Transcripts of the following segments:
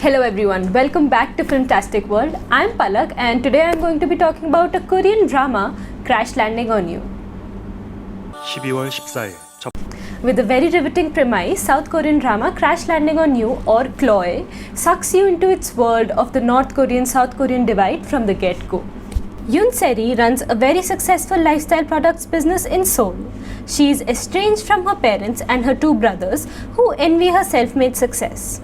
Hello everyone, welcome back to Filmtastic World. I'm Palak and today I'm going to be talking about a Korean drama, Crash Landing on You. 12월 14일 With a very riveting premise, South Korean drama Crash Landing on You or CLOE sucks you into its world of the North Korean-South Korean divide from the get-go. Yoon Se-ri runs a very successful lifestyle products business in Seoul. She is estranged from her parents and her two brothers who envy her self-made success.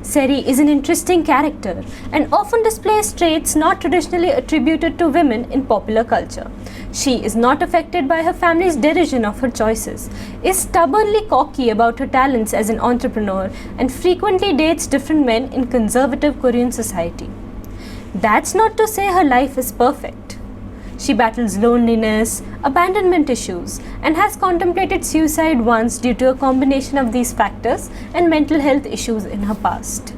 Se-ri is an interesting character and often displays traits not traditionally attributed to women in popular culture. She is not affected by her family's derision of her choices, is stubbornly cocky about her talents as an entrepreneur, and frequently dates different men in conservative Korean society. That's not to say her life is perfect. She battles loneliness, abandonment issues, and has contemplated suicide once due to a combination of these factors and mental health issues in her past.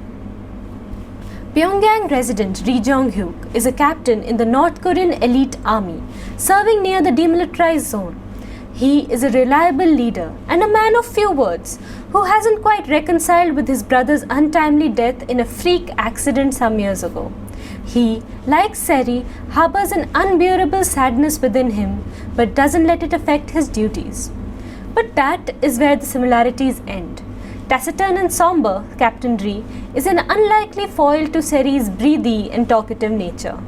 Pyongyang resident Ri Jong-hyuk is a captain in the North Korean elite army, serving near the demilitarized zone. He is a reliable leader and a man of few words who hasn't quite reconciled with his brother's untimely death in a freak accident some years ago. He, like Se-ri, harbors an unbearable sadness within him but doesn't let it affect his duties. But that is where the similarities end. Taciturn and somber, Captain Ri is an unlikely foil to Se-ri's breathy and talkative nature.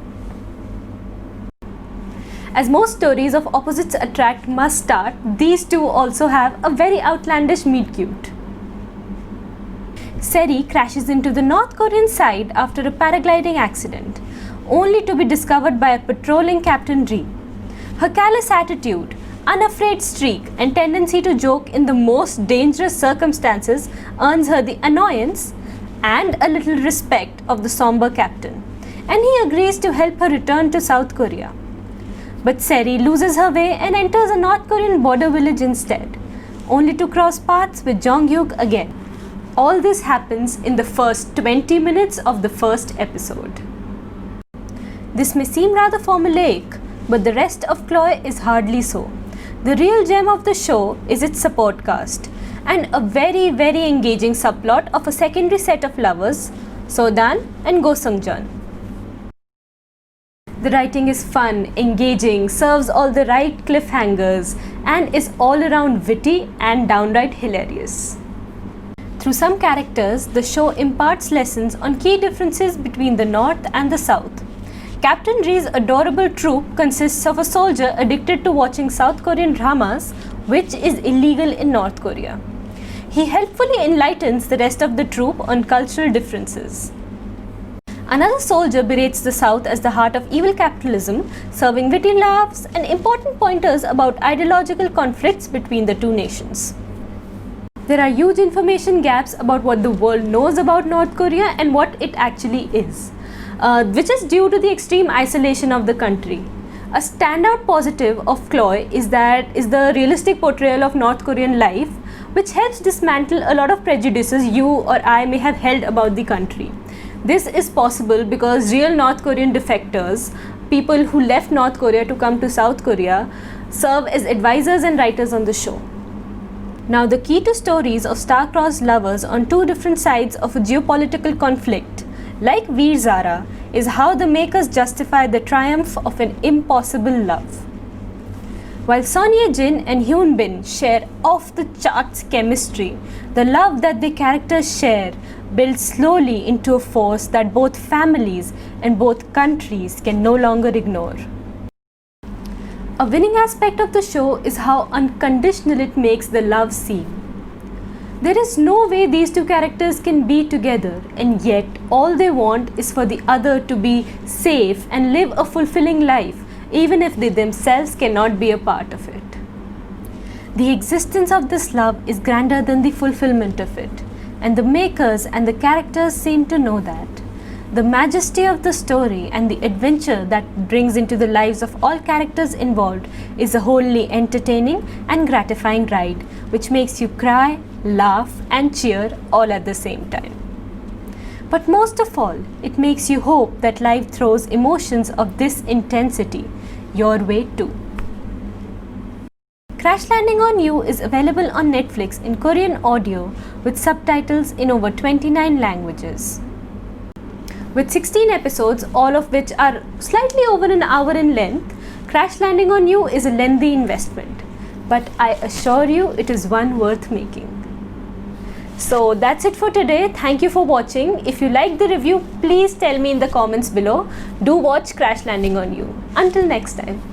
As most stories of opposites attract must start, these two also have a very outlandish meet-cute. Se-ri crashes into the North Korean side after a paragliding accident, only to be discovered by a patrolling Captain Ri. Her callous attitude, unafraid streak and tendency to joke in the most dangerous circumstances earns her the annoyance and a little respect of the somber captain, and he agrees to help her return to South Korea. But Se-ri loses her way and enters a North Korean border village instead, only to cross paths with Jong-hyuk again. All this happens in the first 20 minutes of the first episode. This may seem rather formulaic, but the rest of CLOE is hardly so. The real gem of the show is its support cast and a very engaging subplot of a secondary set of lovers, So-dan and Go Sung-jeon. The writing is fun, engaging, serves all the right cliffhangers, and is all around witty and downright hilarious. Through some characters, the show imparts lessons on key differences between the North and the South. Captain Ri's adorable troupe consists of a soldier addicted to watching South Korean dramas, which is illegal in North Korea. He helpfully enlightens the rest of the troupe on cultural differences. Another soldier berates the South as the heart of evil capitalism, serving witty laughs and important pointers about ideological conflicts between the two nations. There are huge information gaps about what the world knows about North Korea and what it actually is, which is due to the extreme isolation of the country. A standout positive of CLOE is the realistic portrayal of North Korean life, which helps dismantle a lot of prejudices you or I may have held about the country. This is possible because real North Korean defectors, people who left North Korea to come to South Korea, serve as advisors and writers on the show. Now, the key to stories of star-crossed lovers on two different sides of a geopolitical conflict, like Veer Zara, is how the makers justify the triumph of an impossible love. While Son Ye-jin and Hyun Bin share off-the-charts chemistry, the love that the characters share builds slowly into a force that both families and both countries can no longer ignore. A winning aspect of the show is how unconditional it makes the love seem. There is no way these two characters can be together, and yet all they want is for the other to be safe and live a fulfilling life, even if they themselves cannot be a part of it. The existence of this love is grander than the fulfillment of it, and the makers and the characters seem to know that. The majesty of the story and the adventure that brings into the lives of all characters involved is a wholly entertaining and gratifying ride, which makes you cry, laugh and cheer all at the same time. But most of all, it makes you hope that life throws emotions of this intensity your way too. Crash Landing on You is available on Netflix in Korean audio with subtitles in over 29 languages. With 16 episodes, all of which are slightly over an hour in length, Crash Landing on You is a lengthy investment, but I assure you it is one worth making. So that's it for today. Thank you for watching. If you liked the review, please tell me in the comments below. Do watch Crash Landing on You. Until next time.